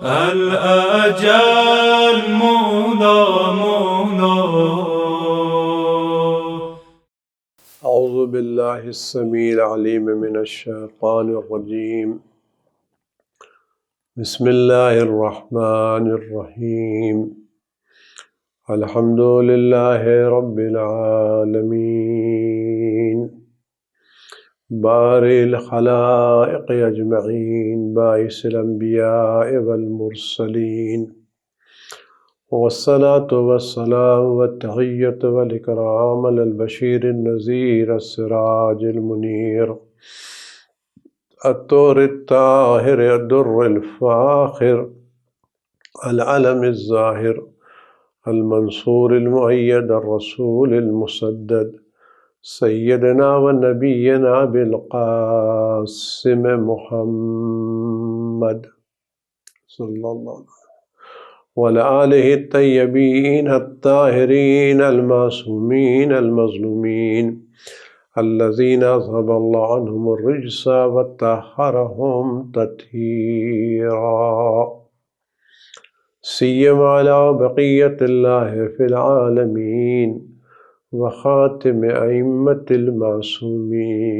الأجل مولا مولا. أعوذ بالله السميع العليم من الشيطان الرجيم. بسم الله الرحمن الرحيم. الحمد لله رب العالمين بارئ الخلائق أجمعين باعث الأنبياء والمرسلين والصلاة والسلام والتحية والإكرام على البشير النذير السراج المنير الطور الطاهر الدر الفاخر العلم الظاهر المنصور المؤيد الرسول المسدد سيدنا ونبينا بالقاسم محمد صلى الله عليه وسلم وعلى آله الطيبين الطاهرين المعصومين المظلومين الذين أذهب الله عنهم الرجس وطهرهم تطهيرا سيما على بقية الله في العالمين وخاتم أئمة المعصومين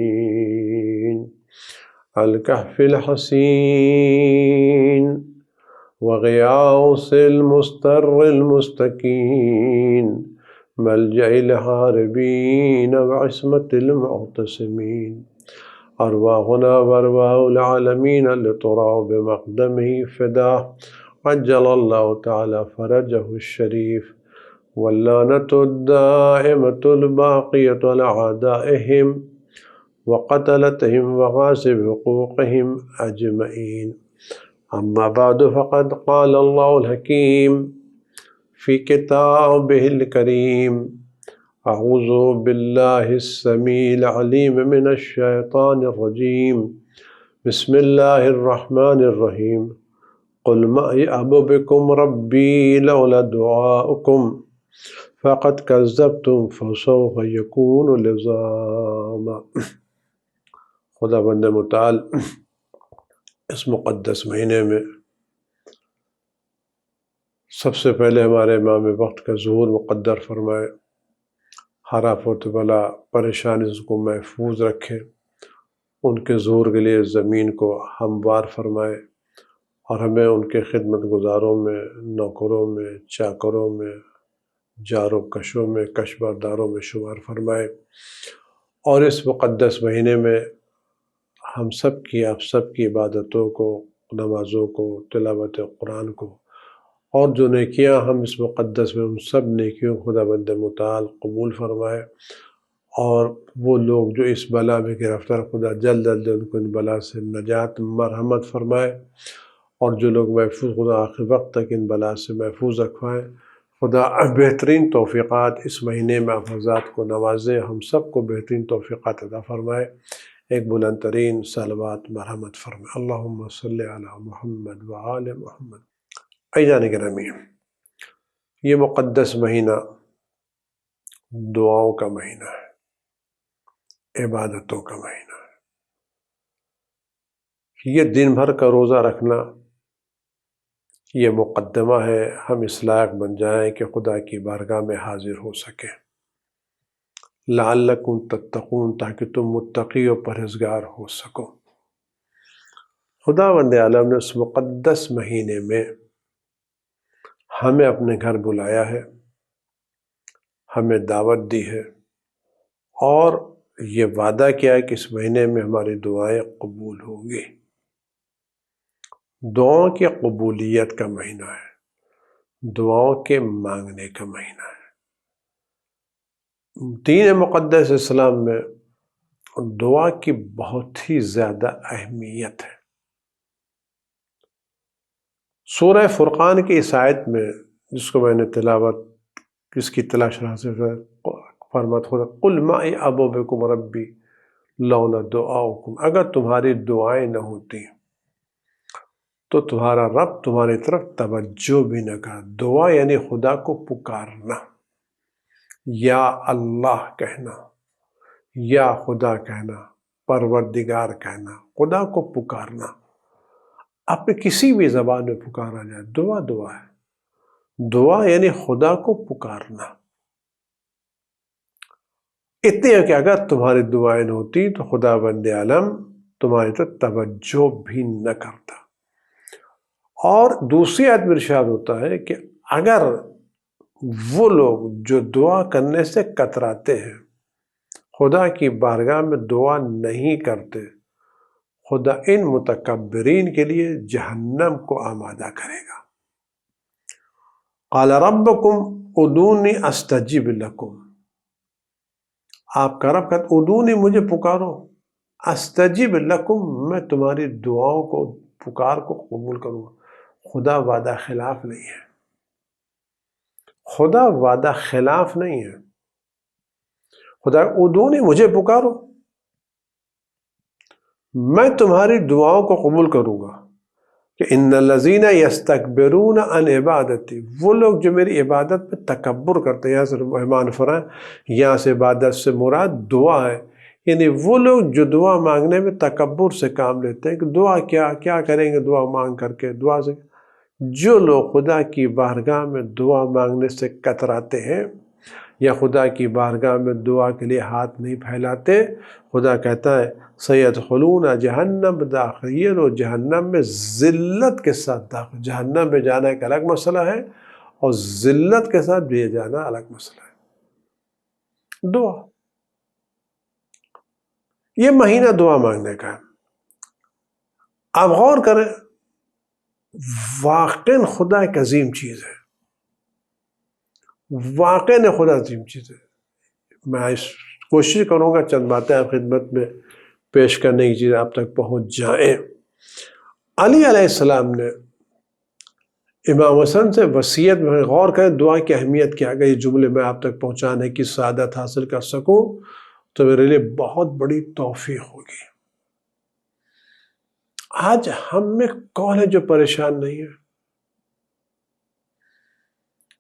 الكهف الحسين وغياث المستر المستكين ملجأ الهاربين وعصمة المعتصمين أرواحنا وأرواح العالمين لترى بمقدمه فداه عجل الله تعالى فرجه الشريف واللعنة الدائمة الباقية على أعدائهم وقتلتهم وغاصب حقوقهم أجمعين. أما بعد فقد قال الله الحكيم في كتابه الكريم أعوذ بالله السميع العليم من الشيطان الرجيم بسم الله الرحمن الرحيم قل ما يعبأ بكم ربي لولا دعاؤكم فقد كذبتم فسوف يكون لزاما. خدا بند متعال اس مقدس مہینے میں سب سے پہلے ہمارے امام وقت کا ظہور مقدر فرمائے، ہر آفت بلا پریشانی کو محفوظ رکھے، ان کے ظہور کے لیے زمین کو ہموار فرمائے اور ہمیں ان کے خدمت گزاروں میں، نوکروں میں، چاکروں میں، جاروں کشوں میں، کشبرداروں میں شمار فرمائے، اور اس مقدس مہینے میں ہم سب کی، آپ سب کی عبادتوں کو، نمازوں کو، تلاوت قرآن کو، اور جو نیکیاں ہم اس مقدس میں ان سب نیکیوں خدا بند متعال قبول فرمائے، اور وہ لوگ جو اس بلا میں گرفتار خدا جلد جلد ان کو ان بلا سے نجات مرحمت فرمائے، اور جو لوگ محفوظ خدا آخر وقت تک ان بلا سے محفوظ رکھوائے. خدا بہترین توفیقات اس مہینے میں حفاظات کو نوازے، ہم سب کو بہترین توفیقات عطا فرمائے. ایک بلند ترین صلوات مرحمت فرمائے. اللہم صلی علی محمد وآل محمد. عزیزان گرامی، یہ مقدس مہینہ دعاؤں کا مہینہ ہے، عبادتوں کا مہینہ ہے. یہ دن بھر کا روزہ رکھنا یہ مقدمہ ہے ہم اس لائق بن جائیں کہ خدا کی بارگاہ میں حاضر ہو سکیں. لعلکم تتقون، تاکہ تم متقی و پرہیزگار ہو سکو. خداوند عالم نے اس مقدس مہینے میں ہمیں اپنے گھر بلایا ہے، ہمیں دعوت دی ہے، اور یہ وعدہ کیا ہے کہ اس مہینے میں ہماری دعائیں قبول ہوں گی. دعاؤں کی قبولیت کا مہینہ ہے، دعاؤں کے مانگنے کا مہینہ ہے. دین مقدس اسلام میں دعا کی بہت ہی زیادہ اہمیت ہے. سورہ فرقان کی اس آیت میں، جس کو میں نے تلاوت اس کی تلاش حاصل فرمایا خدا قل ما یعبأ بکم ربی لولا دعاؤکم، اگر تمہاری دعائیں نہ ہوتی تو تمہارا رب تمہاری طرف توجہ بھی نہ کرا. دعا یعنی خدا کو پکارنا، یا اللہ کہنا، یا خدا کہنا، پروردگار کہنا، خدا کو پکارنا. اپنے کسی بھی زبان میں پکارا جائے، دعا دعا ہے، دعا یعنی خدا کو پکارنا۔ اتنے ہے کہ اگر تمہاری دعائیں نہ ہوتی تو خدا بند عالم تمہاری طرف توجہ بھی نہ کرتا۔ اور دوسری آیت میں ارشاد ہوتا ہے کہ اگر وہ لوگ جو دعا کرنے سے کتراتے ہیں، خدا کی بارگاہ میں دعا نہیں کرتے، خدا ان متکبرین کے لیے جہنم کو آمادہ کرے گا۔ قال ربکم ادعونی استجب لکم، آپ کا رب کہتا ادعونی، مجھے پکارو، استجب لکم، میں تمہاری دعاؤں کو، پکار کو قبول کروں گا۔ خدا وعدہ خلاف نہیں ہے، خدا وعدہ خلاف نہیں ہے۔ خدا ادعونی، مجھے پکارو، میں تمہاری دعاؤں کو قبول کروں گا۔ کہ ان الذین یستکبرون عن عبادتی، وہ لوگ جو میری عبادت پہ تکبر کرتے ہیں، یہاں سے مہمان فرمائیں یہاں سے عبادت سے مراد دعا ہے، یعنی وہ لوگ جو دعا مانگنے میں تکبر سے کام لیتے ہیں کہ دعا کیا کریں گے دعا مانگ کر کے، دعا سے جو لوگ خدا کی بارگاہ میں دعا مانگنے سے کتراتے ہیں یا خدا کی بارگاہ میں دعا کے لیے ہاتھ نہیں پھیلاتے، خدا کہتا ہے سیدخلون جہنم داخل، یہ لوگ جہنم میں ذلت کے ساتھ داخل، جہنم میں جانا ایک الگ مسئلہ ہے اور ذلت کے ساتھ بھی جانا الگ مسئلہ ہے۔ دعا، یہ مہینہ دعا مانگنے کا ہے۔ آپ غور کریں، واقعاً خدا ایک عظیم چیز ہے، واقعاً خدا عظیم چیز ہے۔ میں کوشش کروں گا چند باتیں آپ خدمت میں پیش کرنے کی چیزیں آپ تک پہنچ جائیں۔ علی علیہ السلام نے امام حسن سے وصیت میں غور کریں، دعا کی اہمیت کیا گئی، جملے میں آپ تک پہنچانے کی سعادت حاصل کر سکوں تو میرے لیے بہت بڑی توفیق ہوگی۔ آج ہم میں کون ہے جو پریشان نہیں ہے؟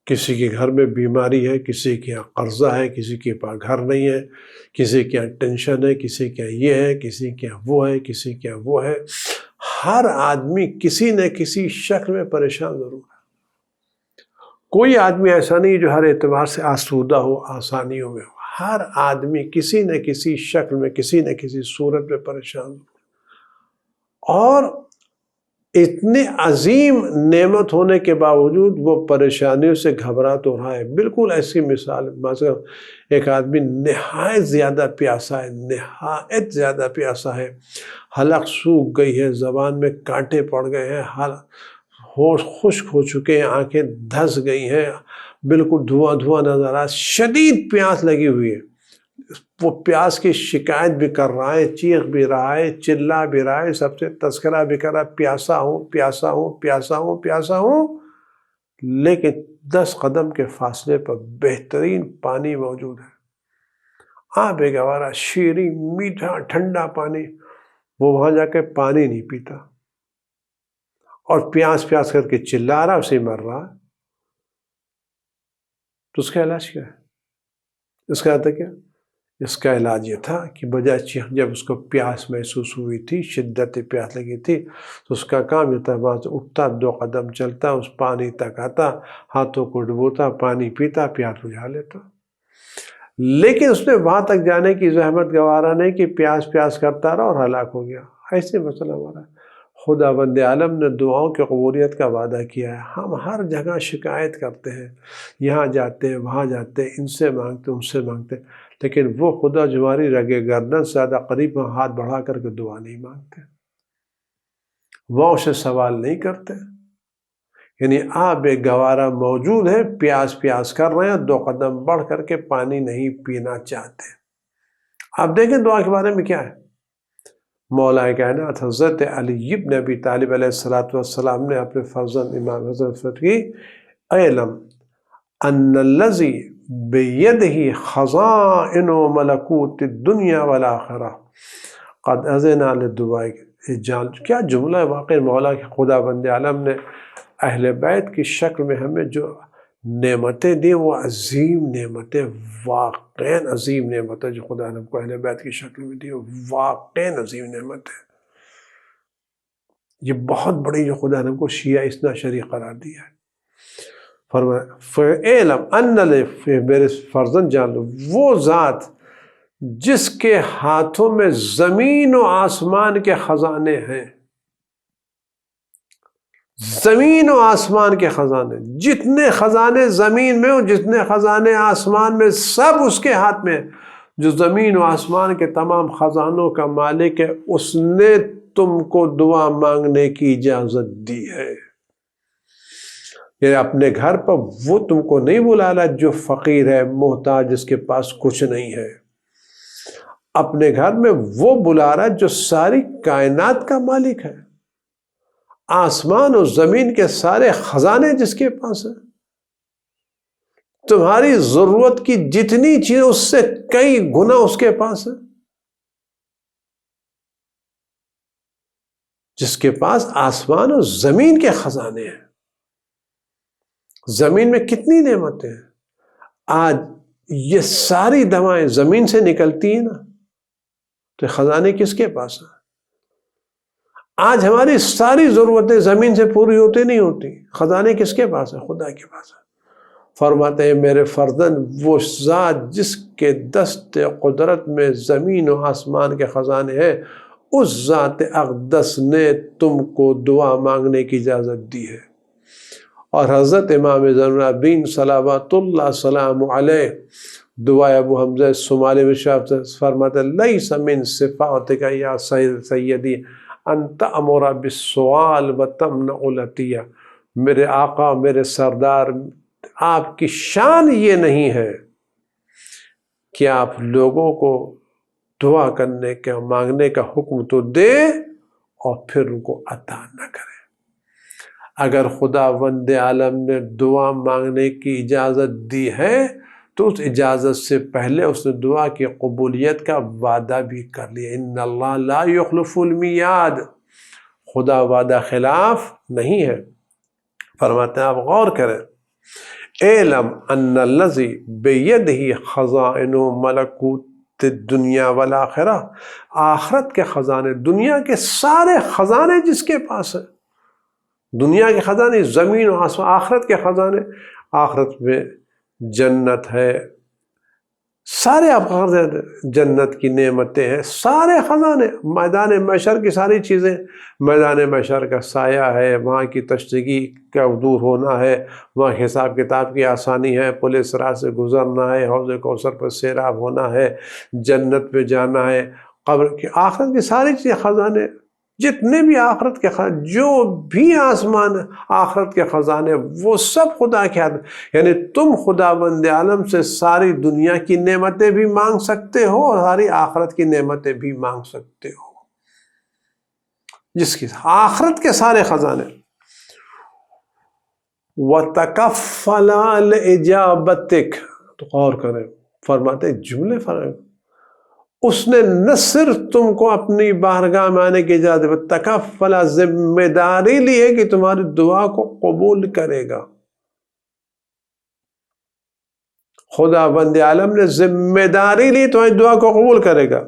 کسی کے گھر میں بیماری ہے، کسی کے یہاں قرضہ ہے، کسی کے پاس گھر نہیں ہے، کسی کے یہاں ٹینشن ہے، کسی کے یہاں یہ ہے، کسی کے یہاں وہ ہے، کسی کے یہاں وہ ہے۔ ہر آدمی کسی نہ کسی شکل میں پریشان ضرور ہے۔ کوئی آدمی ایسا نہیں جو ہر اعتبار سے آسودہ ہو، آسانیوں میں ہو۔ ہر آدمی کسی نہ کسی شکل میں، کسی نہ کسی صورت میں پریشان ہو، اور اتنے عظیم نعمت ہونے کے باوجود وہ پریشانیوں سے گھبرا تو رہا ہے۔ بالکل ایسی مثال، مثلا ایک آدمی نہایت زیادہ پیاسا ہے، نہایت زیادہ پیاسا ہے، حلق سوکھ گئی ہے، زبان میں کانٹے پڑ گئے ہیں، ہوش خشک ہو چکے ہیں، آنکھیں دھس گئی ہیں، بالکل دھواں دھواں نظر آ رہا ہے، شدید پیاس لگی ہوئی ہے۔ وہ پیاس کی شکایت بھی کر رہا ہے، چیخ بھی رہا ہے، چلا بھی رہا ہے، سب سے تذکرہ بھی کر رہا ہے، پیاسا ہوں پیاسا ہوں پیاسا ہوں پیاسا ہوں، لیکن 10 قدم کے فاصلے پر بہترین پانی موجود ہے، آب گوارا، شیریں، میٹھا، ٹھنڈا پانی۔ وہ وہاں جا کے پانی نہیں پیتا اور پیاس پیاس کر کے چلا رہا، اسے مر رہا، تو اس کا علاج کیا ہے؟ اس کا علاج کیا؟ اس کا علاج یہ تھا کہ بجائے چیخ، جب اس کو پیاس محسوس ہوئی تھی، شدت پیاس لگی تھی، تو اس کا کام یہ تھا، وہاں سے اٹھتا، 2 قدم چلتا، اس پانی تک آتا، ہاتھوں کو ڈبوتا، پانی پیتا، پیاس بجھا لیتا۔ لیکن اس نے وہاں تک جانے کی زحمت گوارا نہیں کہ پیاس پیاس کرتا رہا اور ہلاک ہو گیا۔ ایسے مسئلہ ہمارا ہے۔ خدا بند عالم نے دعاؤں کی قبولیت کا وعدہ کیا ہے۔ ہم ہر جگہ شکایت کرتے ہیں، یہاں جاتے ہیں، وہاں جاتے ہیں، ان سے مانگتے، ان سے مانگتے، لیکن وہ خدا جو ہماری رگ گردن سے زیادہ قریب ہاتھ بڑھا کر کے دعا نہیں مانگتے، وہ اسے سوال نہیں کرتے۔ یعنی آب گوارا موجود ہے، پیاس پیاس کر رہے ہیں، 2 قدم بڑھ کر کے پانی نہیں پینا چاہتے۔ آپ دیکھیں دعا کے بارے میں کیا ہے۔ مولا کائنات حضرت علی بن ابی طالب علیہ السلام نے اپنے فرزند امام حضرت کی اعلم ان الذی بیدہ خزائن ملکوت الدنیا والآخرہ قد اذن للدعاء، کیا جملہ ہے واقعی مولا کے خدا بند عالم نے اہل بیت کی شکل میں ہمیں جو نعمتیں دی، وہ عظیم نعمتیں، واقعاً عظیم نعمتیں جو خدا نے ہم کو اہل بیت کی شکل میں دی، واقعاً عظیم نعمتیں۔ یہ بہت بڑی جو خدا نے ہم کو شیعہ اثنا عشری قرار دیا ہے. فرمایا فَاعْلَمْ أَنَّ میرے فرزند جان لو وہ ذات جس کے ہاتھوں میں زمین و آسمان کے خزانے ہیں، زمین و آسمان کے خزانے، جتنے خزانے زمین میں اور جتنے خزانے آسمان میں سب اس کے ہاتھ میں. جو زمین و آسمان کے تمام خزانوں کا مالک ہے، اس نے تم کو دعا مانگنے کی اجازت دی ہے. یعنی اپنے گھر پر وہ تم کو نہیں بلا رہا جو فقیر ہے، محتاج، جس کے پاس کچھ نہیں ہے. اپنے گھر میں وہ بلا رہا جو ساری کائنات کا مالک ہے، آسمان اور زمین کے سارے خزانے جس کے پاس ہیں. تمہاری ضرورت کی جتنی چیز اس سے کئی گنا اس کے پاس ہے. جس کے پاس آسمان اور زمین کے خزانے ہیں. زمین میں کتنی نعمتیں ہیں. آج یہ ساری دوائیں زمین سے نکلتی ہیں نا، تو خزانے کس کے پاس ہیں؟ آج ہماری ساری ضرورتیں زمین سے پوری ہوتی نہیں ہوتی، خزانے کس کے پاس ہیں؟ خدا کے پاس ہیں. فرماتے ہیں میرے فرزند وہ ذات جس کے دست قدرت میں زمین و آسمان کے خزانے ہیں، اس ذات اقدس نے تم کو دعا مانگنے کی اجازت دی ہے. اور حضرت امام زین العابدین صلوات اللہ السلام علیہ دعا ابو حمزہ صومالی میں فرماتے لیس من صفاتک یا سیدی ان تأمر بالسؤال وتمنع العطیہ. میرے آقا، میرے سردار، آپ کی شان یہ نہیں ہے کہ آپ لوگوں کو دعا کرنے کا، مانگنے کا حکم تو دے اور پھر ان کو عطا نہ کرے. اگر خدا وند عالم نے دعا مانگنے کی اجازت دی ہے تو اس اجازت سے پہلے اس نے دعا کی قبولیت کا وعدہ بھی کر لیا. ان اللہ لا یخلف المیعاد، خدا وعدہ خلاف نہیں ہے. فرماتے ہیں آپ غور کریں، اعلم ان الذی بیدہ خزائن ملکوت الدنیا والآخرہ، آخرت کے خزانے، دنیا کے سارے خزانے جس کے پاس ہیں. دنیا کے خزانے، زمین و آسمان، آخرت کے خزانے. آخرت میں جنت ہے، سارے جنت کی نعمتیں ہیں، سارے خزانے. میدان محشر کی ساری چیزیں، میدان محشر کا سایہ ہے، وہاں کی تشنگی کا دور ہونا ہے، وہاں حساب کتاب کی آسانی ہے، پل صراط سے گزرنا ہے، حوض کوثر پر سیراب ہونا ہے، جنت پہ جانا ہے. قبر کی، آخرت کی ساری چیزیں خزانے، جتنے بھی آخرت کے جو بھی آسمان آخرت کے خزانے وہ سب خدا کے ہاتھ. یعنی تم خدا بند عالم سے ساری دنیا کی نعمتیں بھی مانگ سکتے ہو اور ساری آخرت کی نعمتیں بھی مانگ سکتے ہو، جس کی آخرت کے سارے خزانے. وَتَكَفَّلَ لِإِجَابَتِكَ، تو غور کریں، فرماتے جملے فرمائے اس نے نہ صرف تم کو اپنی بارگاہ میں آنے کی اجازت، تکفل، ذمہ داری لی ہے کہ تمہاری دعا کو قبول کرے گا. خدا بند عالم نے ذمہ داری لی تمہاری دعا کو قبول کرے گا.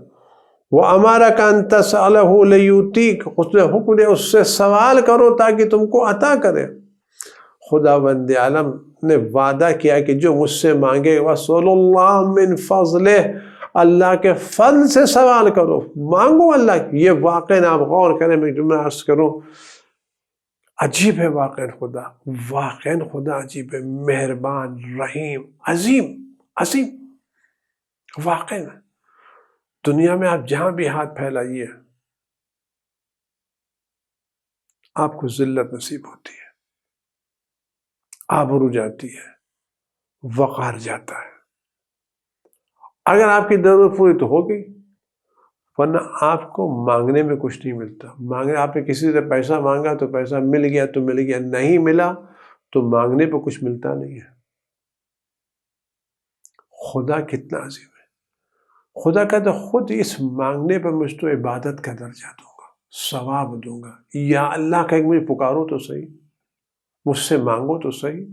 وَأَمَرَكَ أَن تَسْأَلَهُ لِيُعْطِيكَ، اس نے حکم دیا اس سے سوال کرو تاکہ تم کو عطا کرے. خدا بند عالم نے وعدہ کیا کہ جو مجھ سے مانگے وَصَلُ اللَّهُ مِن فَضْلِهِ، اللہ کے فضل سے سوال کرو، مانگو اللہ کی. یہ واقعہ آپ غور کریں، میں جملہ عرض کروں، عجیب ہے واقعہ خدا، واقعہ خدا عجیب ہے، مہربان، رحیم، عظیم، عظیم. واقعہ دنیا میں آپ جہاں بھی ہاتھ پھیلائیے آپ کو ذلت نصیب ہوتی ہے، آبرو جاتی ہے، وقار جاتا ہے. اگر آپ کی ضرورت پوری تو ہو گئی، ورنہ آپ کو مانگنے میں کچھ نہیں ملتا. مانگنے، آپ نے کسی سے پیسہ مانگا تو پیسہ مل گیا تو مل گیا، نہیں ملا تو مانگنے پہ کچھ ملتا نہیں ہے. خدا کتنا عظیم ہے. خدا کہتا خود اس مانگنے پہ مجھ تو عبادت کا درجہ دوں گا، ثواب دوں گا. یا اللہ کہ مجھے پکارو تو صحیح، مجھ سے مانگو تو صحیح.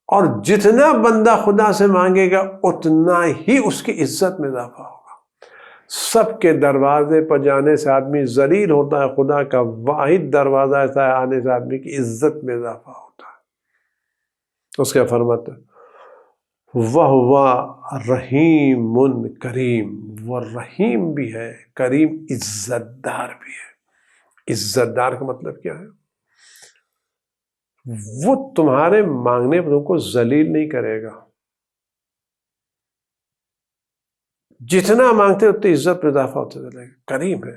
اور جتنا بندہ خدا سے مانگے گا اتنا ہی اس کی عزت میں اضافہ ہوگا. سب کے دروازے پر جانے سے آدمی ذلیل ہوتا ہے، خدا کا واحد دروازہ ایسا ہے آنے سے آدمی کی عزت میں اضافہ ہوتا ہے۔ اس کے فرماتے وَهُوَ رحیم کریم، وہ رحیم بھی ہے، کریم عزت دار بھی ہے۔ عزت دار کا مطلب کیا ہے؟ وہ تمہارے مانگنے پر تم کو ذلیل نہیں کرے گا، جتنا مانگتے اتنی عزت میں اضافہ ہوتا چلے گا، کریم ہے۔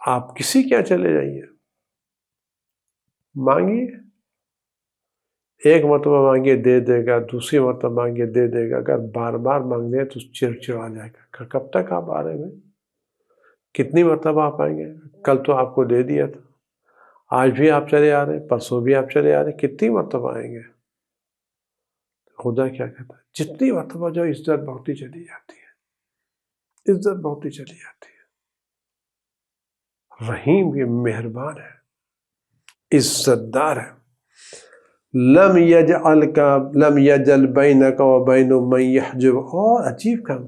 آپ کسی کیا چلے جائیے، مانگیے، ایک مرتبہ مانگیے دے دے گا، دوسری مرتبہ مانگیے دے دے گا، اگر بار بار مانگ دے تو چڑچڑا جائے گا، کب تک آپ آ رہے ہیں، کتنی مرتبہ آپ آئیں گے؟ کل تو آپ کو دے دیا تھا، آج بھی آپ چلے آ رہے ہیں، پرسوں بھی آپ چلے آ رہے ہیں، کتنی مرتبہ آئیں گے؟ خدا کیا کہتا ہے؟ جتنی مرتبہ جو عزت بڑھتی چلی جاتی ہے، عزت بڑھتی چلی جاتی ہے۔ رحیم یہ مہربان ہے، عزت دار ہے۔ لم یجل بینک و بین من یحجب، اور عجیب کام،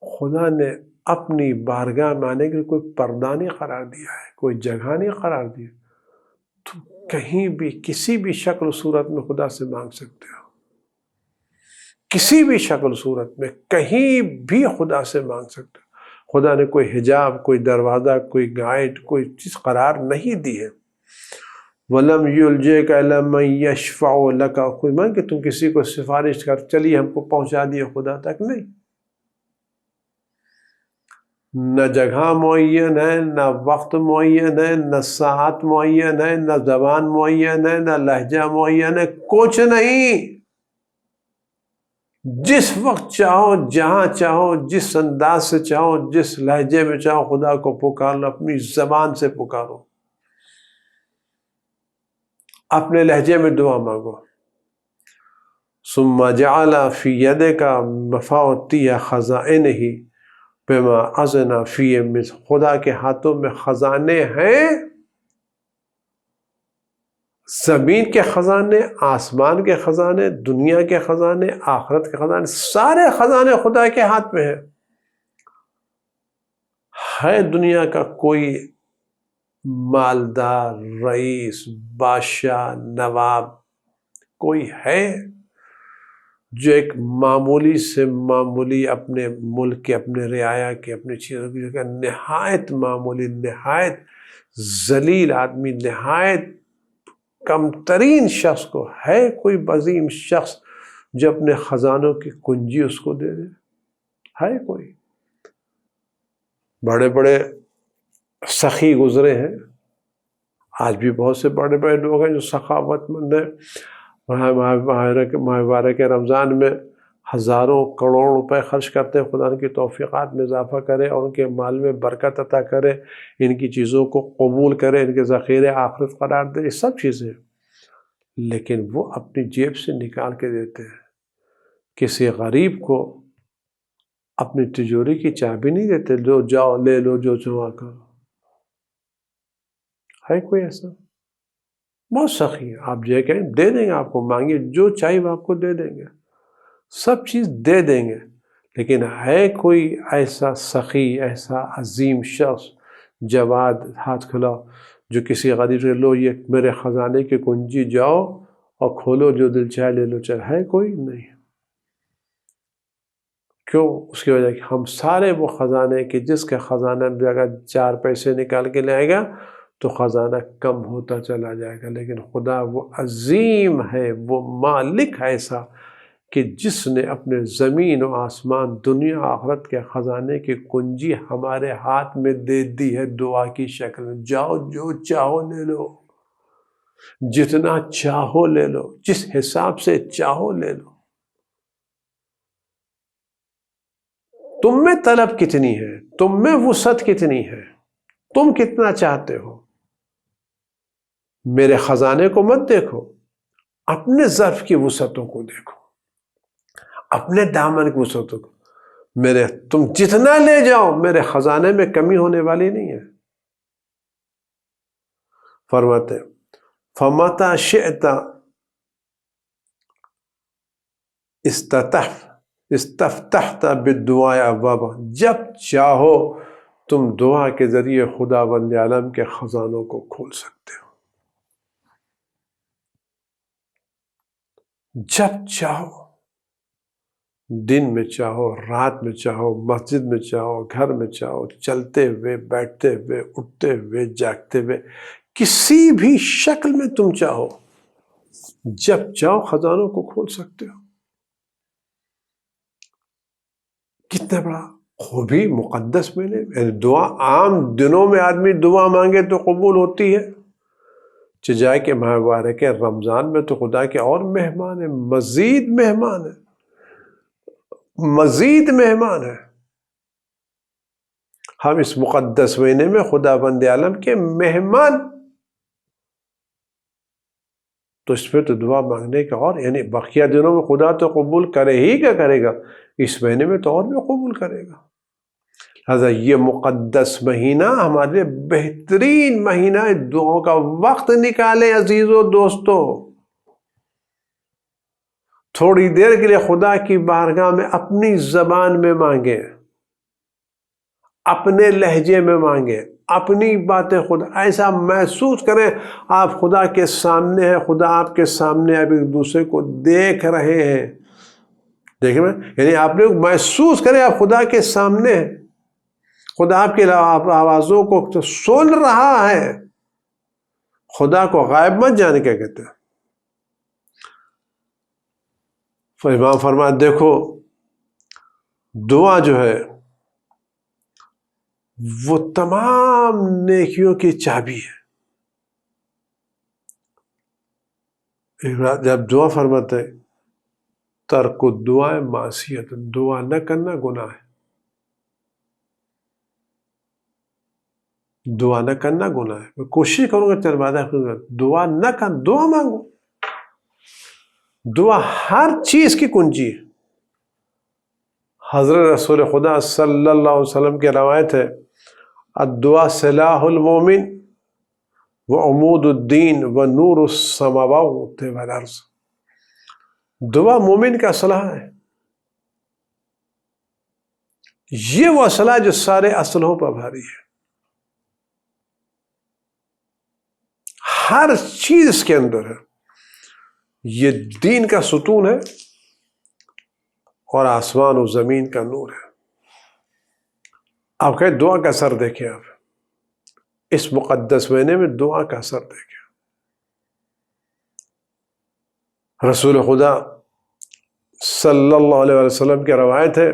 خدا نے اپنی بارگاہ میں آنے کے لیے کوئی پردہ نہیں قرار دیا ہے، کوئی جگہ نہیں قرار دی، تم کہیں بھی کسی بھی شکل و صورت میں خدا سے مانگ سکتے ہو، کسی بھی شکل و صورت میں کہیں بھی خدا سے مانگ سکتے ہو۔ خدا نے کوئی حجاب، کوئی دروازہ، کوئی گائیڈ، کوئی چیز قرار نہیں دی ہے۔ وَلَمْ يُلْجِئْكَ إِلَىٰ مَنْ يَشْفَعُ لَكَ، خود مان کہ تم کسی کو سفارش کر چلیے ہم کو پہنچا دیے خدا تک، نہیں۔ نہ جگہ معین ہے، نہ وقت معین ہے، نہ ساعت معین ہے، نہ زبان معین ہے، نہ لہجہ معین ہے، کچھ نہیں۔ جس وقت چاہو، جہاں چاہو، جس انداز سے چاہو، جس لہجے میں چاہو خدا کو پکار لو، اپنی زبان سے پکارو، اپنے لہجے میں دعا مانگو۔ ثم جعل فی یدک مفاتیح خزائنہ بما اذن فیہ، خدا کے ہاتھوں میں خزانے ہیں، زمین کے خزانے، آسمان کے خزانے، دنیا کے خزانے، آخرت کے خزانے، سارے خزانے خدا کے ہاتھ میں ہیں۔ ہے دنیا کا کوئی مالدار، رئیس، بادشاہ، نواب، کوئی ہے جو ایک معمولی سے معمولی اپنے ملک کے، اپنے رعایا کے، اپنی چیزوں کی جگہ نہایت معمولی، نہایت ذلیل آدمی، نہایت کم ترین شخص کو، ہے کوئی عظیم شخص جو اپنے خزانوں کی کنجی اس کو دے دے؟ ہے کوئی؟ بڑے بڑے سخی گزرے ہیں، آج بھی بہت سے بڑے بڑے لوگ ہیں جو سخاوت مند ہیں، ماہ کے رمضان میں ہزاروں کروڑ روپے خرچ کرتے ہیں، خدا ان کی توفیقات میں اضافہ کرے اور ان کے مال میں برکت عطا کرے، ان کی چیزوں کو قبول کرے، ان کے ذخیرے آخرت قرار دے، یہ سب چیزیں، لیکن وہ اپنی جیب سے نکال کے دیتے ہیں۔ کسی غریب کو اپنی تجوری کی چابی نہیں دیتے، جو جاؤ لے لو جو چاہو کرو۔ ہے کوئی ایسا؟ بہت سخی ہے، آپ جو کہیں دے دیں گے، آپ کو مانگیے جو چاہیے وہ آپ کو دے دیں گے، سب چیز دے دیں گے، لیکن ہے کوئی ایسا سخی، ایسا عظیم شخص، جواد، ہاتھ کھلاؤ، جو کسی غریب سے لو یہ میرے خزانے کی کنجی، جاؤ اور کھولو، جو دل چاہے لے لو، چاہے؟ ہے کوئی؟ نہیں۔ کیوں؟ اس کی وجہ کہ ہم سارے وہ خزانے کی، جس کے خزانہ میں اگر 4 پیسے نکال کے لائے گا تو خزانہ کم ہوتا چلا جائے گا، لیکن خدا وہ عظیم ہے، وہ مالک ہے ایسا کہ جس نے اپنے زمین و آسمان، دنیا آخرت کے خزانے کی کنجی ہمارے ہاتھ میں دے دی ہے دعا کی شکل میں، جاؤ جو چاہو لے لو، جتنا چاہو لے لو، جس حساب سے چاہو لے لو۔ تم میں طلب کتنی ہے، تم میں وسعت کتنی ہے، تم کتنا چاہتے ہو؟ میرے خزانے کو مت دیکھو، اپنے ظرف کی وسعتوں کو دیکھو، اپنے دامن کی وسعتوں کو۔ تم جتنا لے جاؤ میرے خزانے میں کمی ہونے والی نہیں ہے۔ فرماتے فَمَتَى شِئْتَ اسْتَتَحْ، استفتحت بالدعاء ابوابہ، جب چاہو تم دعا کے ذریعے خداوند عالم کے خزانوں کو کھول سکتے ہو، جب چاہو، دن میں چاہو، رات میں چاہو، مسجد میں چاہو، گھر میں چاہو، چلتے ہوئے، بیٹھتے ہوئے، اٹھتے ہوئے، جاگتے ہوئے، کسی بھی شکل میں تم چاہو، جب چاہو خزانوں کو کھول سکتے ہو۔ کتنا بڑا خوبی مقدس میں نے، یعنی دعا عام دنوں میں آدمی دعا مانگے تو قبول ہوتی ہے، چجائے کے ماہ مبارک ہے رمضان میں تو خدا کے اور مہمان ہیں، مزید مہمان ہیں، مزید مہمان ہیں۔ ہم اس مقدس مہینے میں خدا بند عالم کے مہمان، تو اس پہ تو دعا مانگنے کا اور، یعنی بقیہ دنوں میں خدا تو قبول کرے ہی کیا کرے گا، اس مہینے میں تو اور بھی قبول کرے گا۔ لہٰذا یہ مقدس مہینہ ہمارے لیے بہترین مہینہ ہے، دعاؤں کا وقت نکالیں عزیزو دوستو، تھوڑی دیر کے لیے خدا کی بارگاہ میں اپنی زبان میں مانگیں، اپنے لہجے میں مانگیں، اپنی باتیں خدا ایسا محسوس کریں آپ خدا کے سامنے ہیں، خدا آپ کے سامنے اب ایک دوسرے کو دیکھ رہے ہیں، دیکھیں میں یعنی آپ لوگ محسوس کریں آپ خدا کے سامنے ہیں، خدا آپ کے آوازوں کو سن رہا ہے، خدا کو غائب مت جانے کیا کہتے ہیں۔ امام فرمایا دیکھو دعا جو ہے وہ تمام نیکیوں کی چابی ہے۔ جب دعا فرماتے ہیں ترک دعا معصیت، دعا نہ کرنا گناہ ہے، دعا نہ کرنا گناہ ہے۔ میں کوشش کروں گا چل بات دعا نہ کر، دعا مانگو، دعا ہر چیز کی کنجی ہے۔ حضرت رسول خدا صلی اللہ علیہ وسلم کی روایت ہے الدعا سلاح المومن وعمود الدین ونور السماوات والارض، دعا مومن کا اسلحہ ہے، یہ وہ اسلحہ جو سارے اسلحوں پر بھاری ہے، ہر چیز اس کے اندر ہے، یہ دین کا ستون ہے اور آسمان و زمین کا نور ہے۔ آپ کہیں دعا کا اثر دیکھیں، آپ اس مقدس مہینے میں دعا کا اثر دیکھیں۔ رسول خدا صلی اللہ علیہ وسلم کی روایت ہے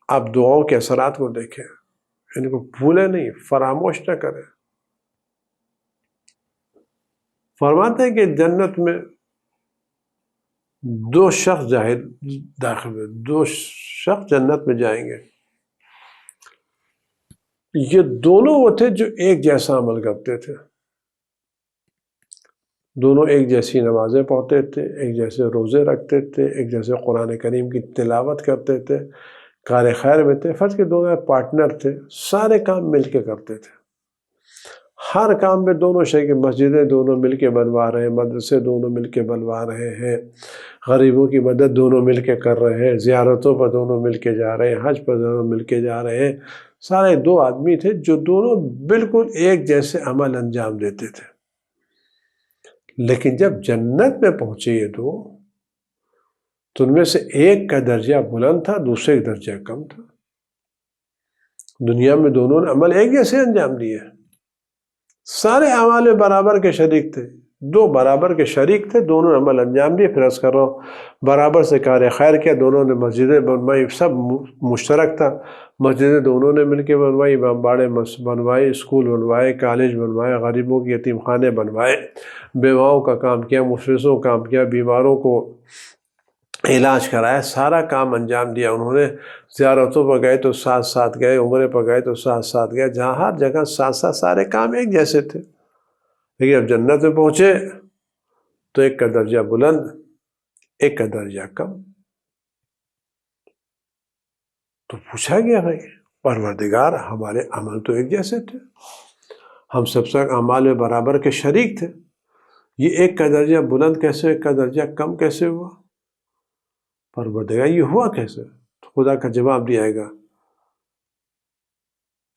آپ دعاؤں کے اثرات کو دیکھیں، ان کو بھولیں نہیں، فراموش نہ کریں۔ فرماتے ہیں کہ جنت میں دو شخص داخل ہوئے، دو شخص جنت میں جائیں گے، یہ دونوں وہ تھے جو ایک جیسا عمل کرتے تھے، دونوں ایک جیسی نمازیں پڑھتے تھے، ایک جیسے روزے رکھتے تھے، ایک جیسے قرآن کریم کی تلاوت کرتے تھے، کار خیر میں تھے، فرض کے دونوں پارٹنر تھے، سارے کام مل کے کرتے تھے، ہر کام میں دونوں شریک، مسجدیں دونوں مل کے بنوا رہے ہیں، مدرسے دونوں مل کے بنوا رہے ہیں، غریبوں کی مدد دونوں مل کے کر رہے ہیں، زیارتوں پر دونوں مل کے جا رہے ہیں، حج پر دونوں مل کے جا رہے ہیں، سارے دو آدمی تھے جو دونوں بالکل ایک جیسے عمل انجام دیتے تھے۔ لیکن جب جنت میں پہنچے یہ دو تو ان میں سے ایک کا درجہ بلند تھا، دوسرے کا درجہ کم تھا۔ دنیا میں دونوں نے عمل ایک جیسے انجام دیے، سارے اعمال میں برابر کے شریک تھے، دو برابر کے شریک تھے، دونوں نے عمل انجام دیے۔ پھر عرض کر رہا ہوں برابر سے کار خیر کیا، دونوں نے مسجدیں بنوائی، سب مشترک تھا، مسجدیں دونوں نے مل کے بنوائی، امام باڑے بنوائے، اسکول بنوائے، کالج بنوائے، غریبوں کے یتیم خانے بنوائے، بیواؤں کا کام کیا، مفلسوں کا کام کیا، بیماروں کو علاج کرایا، سارا کام انجام دیا انہوں نے۔ زیارتوں پر گئے تو ساتھ ساتھ گئے، عمرے پر گئے تو ساتھ ساتھ گئے، جہاں ہر جگہ ساتھ ساتھ سارے کام ایک جیسے تھے۔ لیکن اب جنت میں پہنچے تو ایک کا درجہ بلند، ایک کا درجہ کم۔ تو پوچھا گیا بھائی پروردگار ہمارے عمل تو ایک جیسے تھے، ہم سب سے اعمال میں برابر کے شریک تھے، یہ ایک کا درجہ بلند کیسے، ایک کا درجہ کم کیسے ہوا؟ پروردگار یہ ہوا کیسے؟ تو خدا کا جواب دیا گا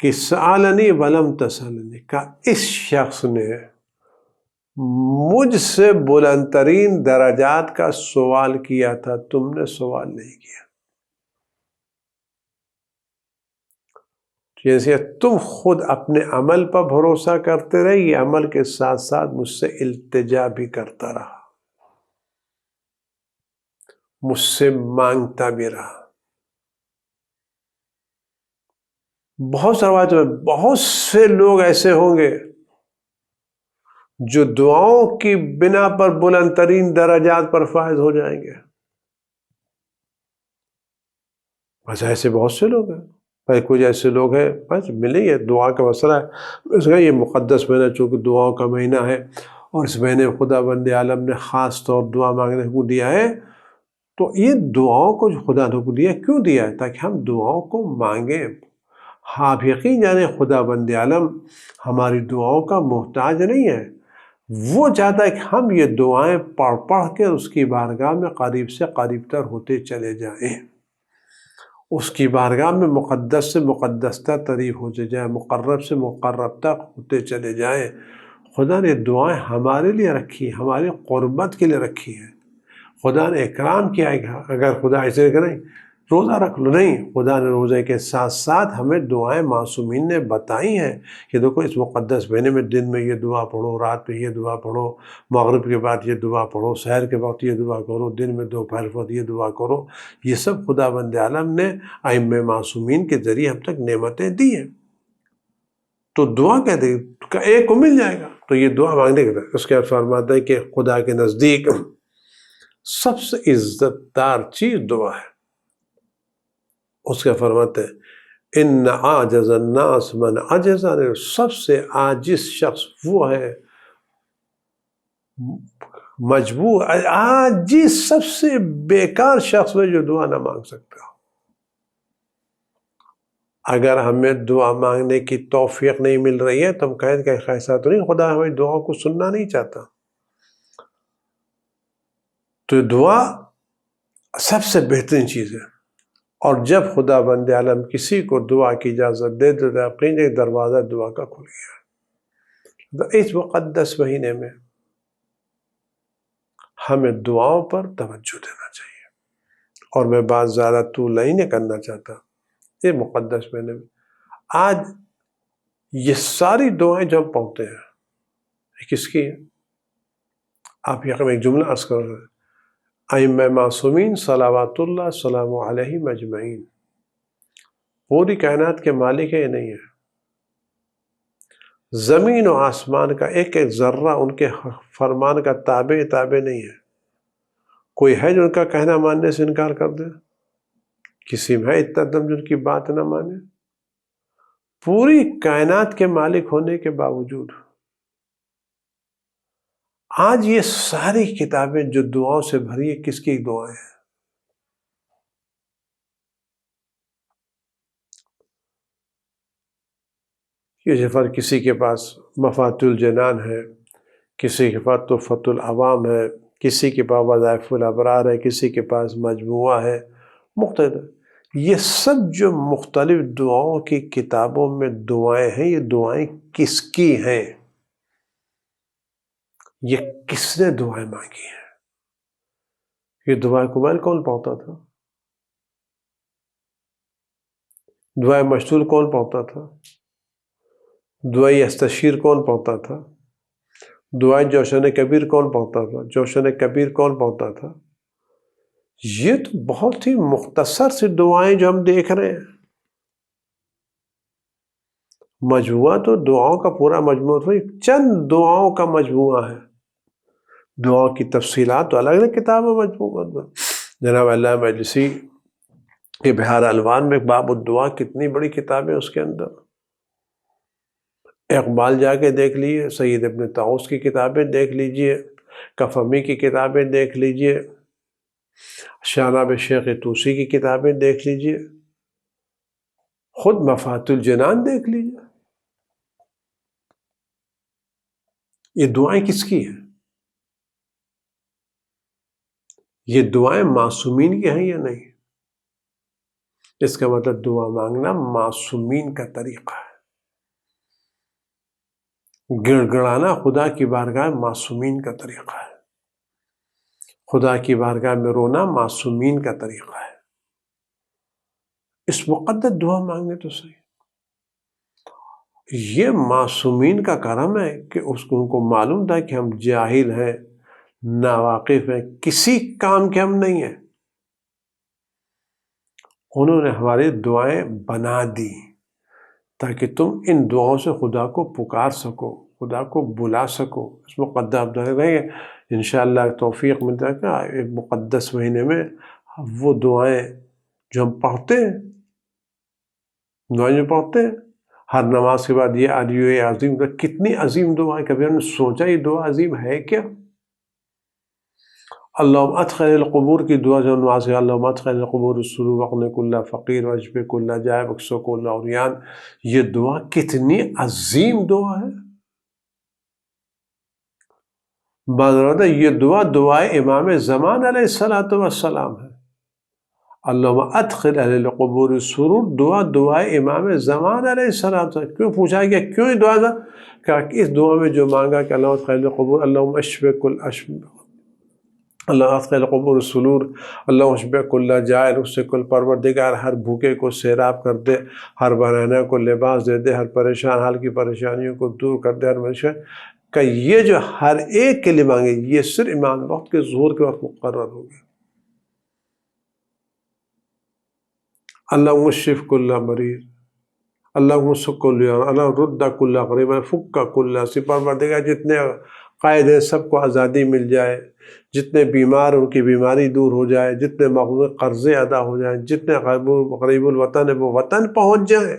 کہ سألنی ولم تسألنی، کا اس شخص نے مجھ سے بلند ترین درجات کا سوال کیا تھا، تم نے سوال نہیں کیا۔ جیسے تم خود اپنے عمل پر بھروسہ کرتے رہے، یہ عمل کے ساتھ ساتھ مجھ سے التجا بھی کرتا رہا، مجھ سے مانگتا بھی رہا۔ بہت سے لوگ ایسے ہوں گے جو دعاؤں کی بنا پر بلند ترین درجات پر فائز ہو جائیں گے۔ بس ایسے بہت سے لوگ ہیں، بھائی کچھ ایسے لوگ ہیں بس ملیں، یہ دعا کا مسئلہ ہے، اس کا یہ مقدس مہینہ چونکہ دعاؤں کا مہینہ ہے اور اس مہینے خدا بند عالم نے خاص طور دعا مانگنے کو دیا ہے، تو یہ دعاؤں کو جو خدا نے کو دیا کیوں دیا ہے؟ تاکہ ہم دعاؤں کو مانگیں۔ آپ یقین جانیں خدا بند عالم ہماری دعاؤں کا محتاج نہیں ہے، وہ چاہتا ہے کہ ہم یہ دعائیں پڑھ کے اس کی بارگاہ میں قریب سے قریب تر ہوتے چلے جائیں، اس کی بارگاہ میں مقدس سے مقدس تر قریب ہوتے جائیں، مقرب سے مقرب تک ہوتے چلے جائیں۔ خدا نے دعائیں ہمارے لیے رکھی، ہماری قربت کے لیے رکھی ہیں۔ خدا نے اکرام کیا ہے، اگر خدا ایسے کریں روزہ رکھ لو، نہیں، خدا نے روزے کے ساتھ ساتھ ہمیں دعائیں معصومین نے بتائی ہیں کہ دیکھو اس مقدس مہینے میں دن میں یہ دعا پڑھو، رات میں یہ دعا پڑھو، مغرب کے بعد یہ دعا پڑھو، سحر کے وقت یہ دعا کرو، دن میں دوپہر کے وقت یہ دعا کرو۔ یہ سب خدا بند عالم نے ائمہ معصومین کے ذریعے ہم تک نعمتیں دی ہیں۔ تو دعا کہتے ہیں ایک کو مل جائے گا، تو یہ دعا مانگنے کے بعد اس کے بعد فرماتا ہے کہ خدا کے نزدیک سب سے عزت دار چیز دعا ہے۔ اس کا فرماتے ہیں ان عاجز الناس من عجز، سب سے عاجز شخص وہ ہے، مجبور عاجز سب سے بیکار شخص ہے جو دعا نہ مانگ سکتا۔ اگر ہمیں دعا مانگنے کی توفیق نہیں مل رہی ہے تو ہم کہیں کہ ایسا تو نہیں خدا ہمیں دعاؤں کو سننا نہیں چاہتا۔ تو دعا سب سے بہترین چیز ہے، اور جب خدا بند عالم کسی کو دعا کی اجازت دے تو یقین ایک دروازہ دعا کا کھل گیا۔ اس مقدس مہینے میں ہمیں دعاؤں پر توجہ دینا چاہیے، اور میں بات زیادہ طول نہیں کرنا چاہتا۔ یہ مقدس مہینے میں آج یہ ساری دعائیں جو ہم پڑھتے ہیں یہ کس کی ہیں؟ آپ یقین ایک جملہ عرض کر رہے ہیں، ائمہ معصومین صلوات اللہ سلام علیہم اجمعین، پوری کائنات کے مالک ہے، یہ نہیں ہے۔ زمین و آسمان کا ایک ایک ذرہ ان کے فرمان کا تابع نہیں ہے۔ کوئی ہے جو ان کا کہنا ماننے سے انکار کر دے؟ کسی میں اتنا دم جو ان کی بات نہ مانے؟ پوری کائنات کے مالک ہونے کے باوجود آج یہ ساری کتابیں جو دعاؤں سے بھری ہے، کس کی دعائیں ہیں؟ کسی کے پاس مفاتیح الجنان ہے، کسی کے پاس تحفۃ العوام ہے، کسی کے پاس وظائف الابرار ہے، کسی کے پاس مجموعہ ہے، مختلف۔ یہ سب جو مختلف دعاؤں کی کتابوں میں دعائیں ہیں، یہ دعائیں کس کی ہیں؟ یہ کس نے دعائیں مانگی ہیں؟ یہ دعائیں قبائل کون پڑھتا تھا؟ دعائیں مشتول کون پڑھتا تھا؟ دعائیں استشیر کون پڑھتا تھا؟ دعائیں جوشن کبیر کون پڑھتا تھا؟ جوشن کبیر کون پڑھتا تھا؟ یہ تو بہت ہی مختصر سی دعائیں جو ہم دیکھ رہے ہیں۔ مجموعہ تو دعاؤں کا پورا مجموعہ تو چند دعاؤں کا مجموعہ ہے، دعاؤں کی تفصیلات تو الگ الگ کتابوں مجموعہ۔ جناب علامہ مجلسی کے بحار الوان میں باب الدعا کتنی بڑی کتاب ہے، اس کے اندر اقبال جا کے دیکھ لیجیے، سید ابن طاؤس کی کتابیں دیکھ لیجیے، کفمی کی کتابیں دیکھ لیجیے، شاناب شیخ طوسی کی کتابیں دیکھ لیجیے، خود مفاتیح الجنان دیکھ لیجیے۔ یہ دعائیں کس کی ہیں؟ یہ دعائیں معصومین کی ہیں یا نہیں؟ اس کا مطلب دعا مانگنا معصومین کا طریقہ ہے، گڑ گڑانا خدا کی بارگاہ معصومین کا طریقہ ہے، خدا کی بارگاہ میں رونا معصومین کا طریقہ ہے۔ اس مقدس دعا مانگنے تو صحیح، یہ معصومین کا کرم ہے کہ ان کو معلوم تھا کہ ہم جاہل ہیں، ناواقف ہیں، کسی کام کے ہم نہیں ہیں، انہوں نے ہماری دعائیں بنا دی تاکہ تم ان دعاؤں سے خدا کو پکار سکو، خدا کو بلا سکو۔ اس مقدس رہیں گے انشاءاللہ، توفیق ملتا ہے کہ ایک مقدس مہینے میں وہ دعائیں جو ہم پڑھتے ہیں، دعائیں جو پڑھتے ہیں ہر نماز کے بعد، یہ علی عظیم، کتنی عظیم دعا ہے، کبھی ہم نے سوچا یہ دعا عظیم ہے کیا؟ اللہم ادخل القبور کی دعا جو نماز ہے، اللہم ادخل القبور السرور وقن کل فقیر واشف کل جائے وکسو کل عریان، یہ دعا کتنی عظیم دعا ہے۔ بعض یہ دعائے امام زمان علیہ السلام ہے۔ اللہم ادخل القبور السرور دعائے امام زمان علیہ السلام سے کیوں پوچھا گیا، کیوں یہ دعا تھا؟ کہ اس دعا میں جو مانگا کہ اللہم ادخل القبور، اللہم اشف کل اللہ ادخل القبور السرور، اللہ اشف کل جائر، اس سے کل پروردگار ہر بھوکے کو سیراب کر دے، ہر برہنہ کو لباس دے دے، ہر پریشان حال کی پریشانیوں کو دور کر دے، ہر مشکل کہ یہ جو ہر ایک کے لیے مانگے، یہ صرف امام وقت کے ظہور کے وقت مقرر ہوگی۔ اللہم اشف کل مریض، اللہم اشف کل، اللہ رد کل غریب، فک کل، پروردگار جتنے قائد ہیں سب کو آزادی مل جائے، جتنے بیمار ان کی بیماری دور ہو جائے، جتنے مقروض قرضے ادا ہو جائیں، جتنے غریب الوطن ہیں وہ وطن پہنچ جائیں۔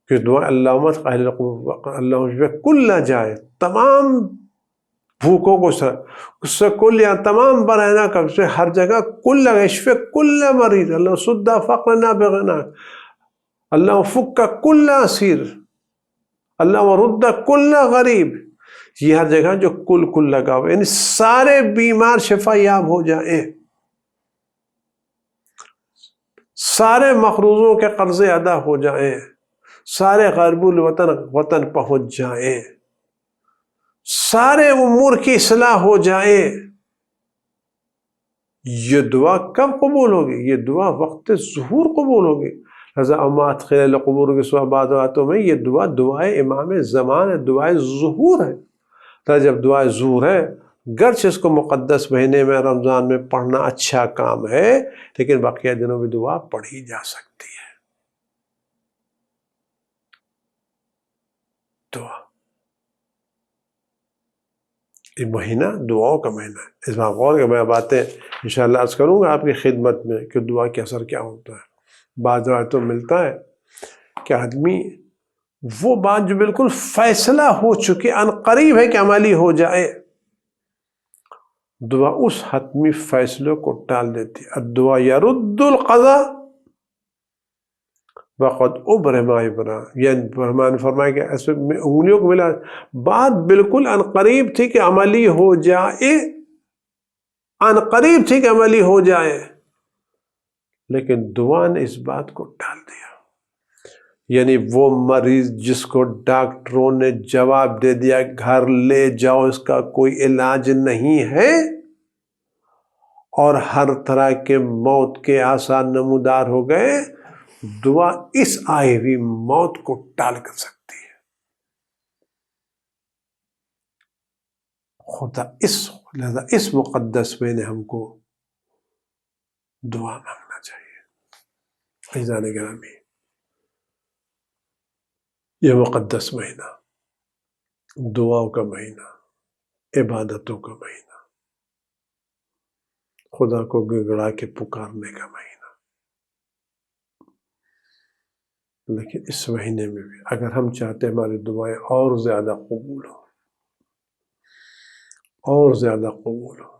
کہ دعا اللہم اللہ کل جائے، تمام بھوکوں کو اس سے کل یا تمام برہنہ کب سے ہر جگہ کل اشف کل مریض، اللہ سدہ فقرنا بغنا، اللہ فک کل اسیر، اللہ رد کل غریب، یہ ہر جگہ جو کل لگا ہوا، یعنی سارے بیمار شفا یاب ہو جائیں، سارے مقروضوں کے قرضے ادا ہو جائیں، سارے غریب الوطن وطن پہنچ جائیں، سارے امور کی اصلاح ہو جائے۔ یہ دعا کب قبول ہوگی؟ یہ دعا وقت ظہور قبول ہوگی۔ لہذا اما ادخل القبور کے سوا بعض آیاتوں میں یہ دعا دعائے امام زمان ہے، دعائے ظہور ہے۔ تو جب دعائے ظہور ہے، گرچہ اس کو مقدس مہینے میں رمضان میں پڑھنا اچھا کام ہے، لیکن بقیہ دنوں میں دعا پڑھی جا سکتی ہے۔ دعا یہ مہینہ دعاؤں کا مہینہ ہے، اس میں غور کہ میں باتیں انشاءاللہ عرض کروں گا آپ کی خدمت میں کہ دعا کے اثر کیا ہوتا ہے۔ بعض روایتوں میں ملتا ہے کہ آدمی وہ بات جو بالکل فیصلہ ہو چکی ان قریب ہے کہ عملی ہو جائے، دعا اس حتمی فیصلوں کو ٹال دیتی ہے۔ الدعا یرد القضاء وقد ابرم ما ابرا، یعنی فرمایا کہ ایسے انگلیوں کو ملا، بات بالکل ان قریب تھی کہ عملی ہو جائے، ان قریب تھی کہ عملی ہو جائے، لیکن دعا نے اس بات کو ٹال دیا۔ یعنی وہ مریض جس کو ڈاکٹروں نے جواب دے دیا گھر لے جاؤ، اس کا کوئی علاج نہیں ہے، اور ہر طرح کے موت کے آثار نمودار ہو گئے، دعا اس آئی ہوئی موت کو ٹال کر سکتی ہے۔ خدا لہذا اس مقدس میں نے ہم کو دعا مانگنا چاہیے۔ عزیزان گرامی، یہ مقدس مہینہ، دعاؤں کا مہینہ، عبادتوں کا مہینہ، خدا کو گڑگڑا کے پکارنے کا مہینہ، لیکن اس مہینے میں بھی اگر ہم چاہتے ہیں ہماری دعائیں اور زیادہ قبول ہو، اور زیادہ قبول ہو،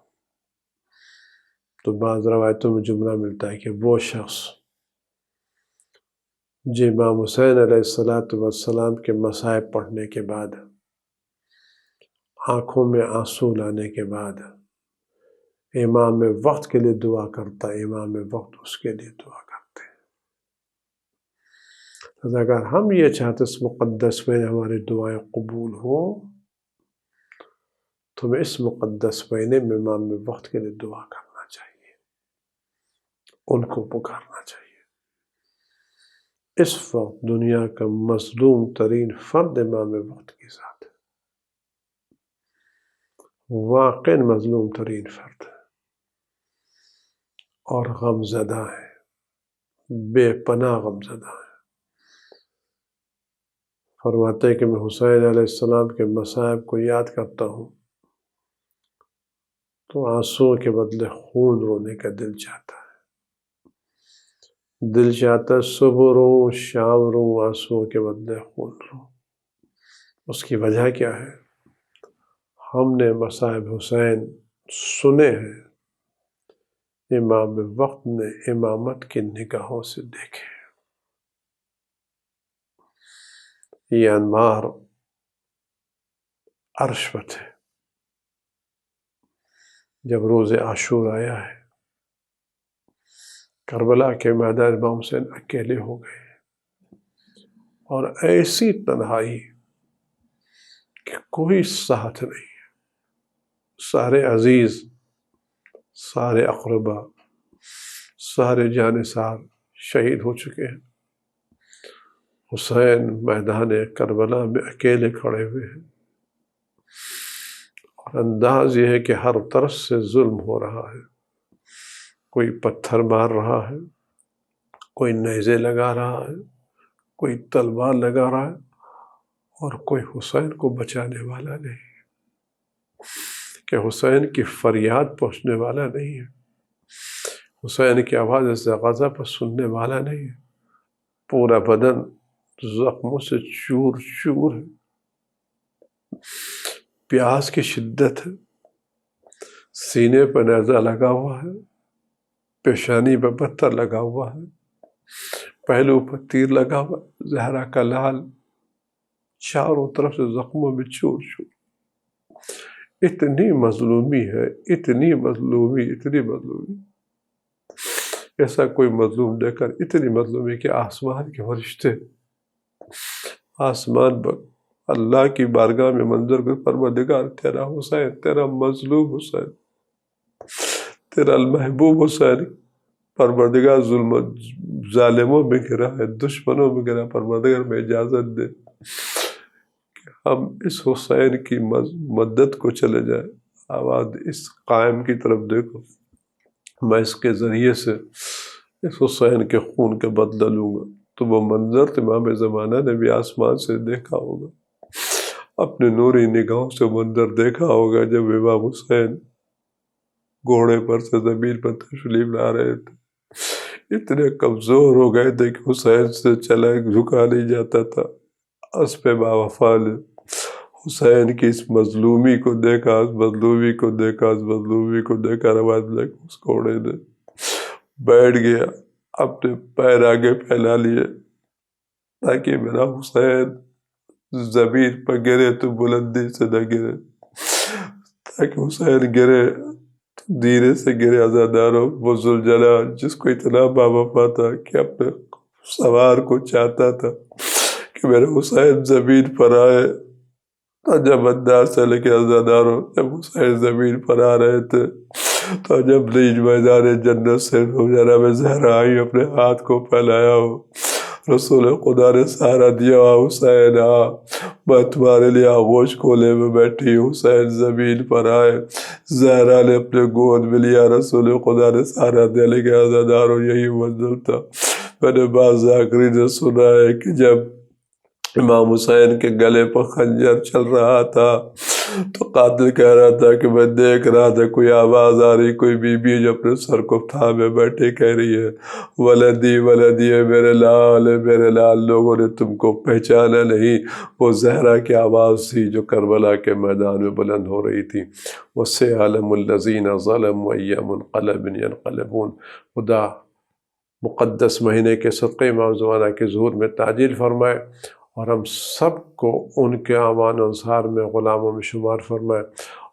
تو بعض روایتوں میں جملہ ملتا ہے کہ وہ شخص جو امام حسین علیہ السلام کے مصائب پڑھنے کے بعد، آنکھوں میں آنسو لانے کے بعد، امام وقت کے لیے دعا کرتا ہے، امام وقت اس کے لیے دعا کرتے ہیں۔ تو اگر ہم یہ چاہتے اس مقدس میں ہماری دعائیں قبول ہوں تو ہمیں اس مقدس مہینے میں امام وقت کے لیے دعا کرنا چاہیے، ان کو پکارنا چاہیے۔ اس وقت دنیا کا مظلوم ترین فرد امام وقت کی ذات ہے، واقعی مظلوم ترین فرد ہے اور غمزدہ ہے، بے پناہ غمزدہ ہے۔ فرماتے ہیں کہ میں حسین علیہ السلام کے مصائب کو یاد کرتا ہوں تو آنسوں کے بدلے خون رونے کا دل چاہتا ہے، دل چاہتا ہے صبح رو شام رو، آنسوں کے بدلے خون رو۔ اس کی وجہ کیا ہے؟ ہم نے مصائب حسین سنے ہیں، امام وقت نے امامت کی نگاہوں سے دیکھے۔ یہ انوار عرش پر تھے جب روز عاشور آیا ہے، کربلا کے میدان امام حسین اکیلے ہو گئے اور ایسی تنہائی کہ کوئی ساتھ نہیں ہے، سارے عزیز، سارے اقربا، سارے جانثار شہید ہو چکے ہیں، حسین میدان کربلا میں اکیلے کھڑے ہوئے ہیں اور انداز یہ ہے کہ ہر طرف سے ظلم ہو رہا ہے، کوئی پتھر مار رہا ہے، کوئی نیزے لگا رہا ہے، کوئی تلوار لگا رہا ہے اور کوئی حسین کو بچانے والا نہیں کہ حسین کی فریاد پہنچنے والا نہیں ہے، حسین کی آواز اس غزہ پر سننے والا نہیں ہے۔ پورا بدن زخموں سے چور چور ہے، پیاس کی شدت ہے، سینے پر نیزہ لگا ہوا ہے، پیشانی پر پتھر لگا ہوا ہے، پہلو پر تیر لگا ہوا، زہرا کا لال، چاروں طرف سے زخموں میں چور چور۔ اتنی مظلومی ہے، اتنی مظلومی، اتنی مظلومی، ایسا کوئی مظلوم دیکھ کر اتنی مظلومی کہ آسمان کے فرشتے آسمان پر اللہ کی بارگاہ میں منظر کو، پروردگار تیرا حسین، تیرا مظلوم حسین، تیرا المحبوب حسین، پروردگار ظالموں میں گرا ہے، دشمنوں میں گرا، پروردگار میں اجازت دے کہ ہم اس حسین کی مدد کو چلے جائیں۔ آواز اس قائم کی طرف دیکھو، میں اس کے ذریعے سے اس حسین کے خون کا بدلہ لوں گا۔ تو وہ منظر امام زمانہ نے بھی آسمان سے دیکھا ہوگا، اپنے نوری نگاہوں سے منظر دیکھا ہوگا جب امام حسین گھوڑے پر سے زمین پر تشریف لا رہے تھے، اتنے کمزور ہو گئے تھے کہ حسین سے چلا جھکا نہیں جاتا تھا۔ اس پہ باوفا نے حسین کی اس مظلومی کو دیکھا، اس مظلومی کو دیکھا، اس مظلومی کو دیکھا، روایت میں اس گھوڑے نے بیٹھ گیا، اپنے پیر آگے پھیلا لیے تاکہ میرا حسین زمین پر گرے تو بلندی سے نہ گرے، تاکہ حسین گرے تو دھیرے سے گرے۔ عزاداروں، وہ ذوالجلال جس کو اتنا باوفا تھا کہ اپنے سوار کو چاہتا تھا کہ میرے حسین زمین پر آئے، جب انداز سے، لیکن عزاداروں جب حسین زمین پر آ رہے تھے تو جب نیج میدان جنت سے جناب زہرا آئی، اپنے ہاتھ کو پھیلایا ہو، رسول خدا نے سہارا دیا، حسین آ، میں تمہارے لیے آغوش کھولے میں بیٹھی ہوں۔ حسین زمین پر آئے، زہرا نے اپنے گود میں لیا، رسول خدا نے سہارا دیا، لیکن عزاداروں یہی منظر تھا۔ میں نے بعض ذاکرین نے سنا ہے کہ جب امام حسین کے گلے پر خنجر چل رہا تھا تو قاتل کہہ رہا تھا کہ میں دیکھ رہا تھا کوئی آواز آ رہی، کوئی بی بی جو اپنے سر کو تھامے بیٹھے کہہ رہی ہے ولدی ولدی، میرے لال میرے لال، لوگوں نے تم کو پہچانا نہیں۔ وہ زہرا کی آواز تھی جو کربلا کے میدان میں بلند ہو رہی تھی، وَسَيَعْلَمُ الَّذِينَ ظَلَمُوا أَيَّ مُنقَلَبٍ يَنقَلِبُونَ۔ خدا مقدس مہینے کے صدقے امام زمانہ کے ظہور میں تعجیل فرمائے اور ہم سب کو ان کے امان و انصار میں، غلاموں میں شمار فرمائے،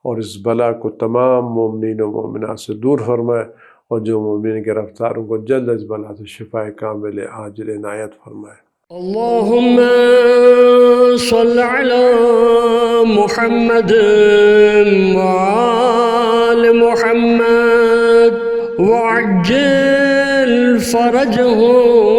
اور اس بلا کو تمام مومنین و مومنات سے دور فرمائے، اور جو مومنین گرفتاروں کو جلد از بلا سے شفائے کامل عاجل عنایت فرمائے۔ اللهم صل على محمد وآل محمد وعجل فرجهم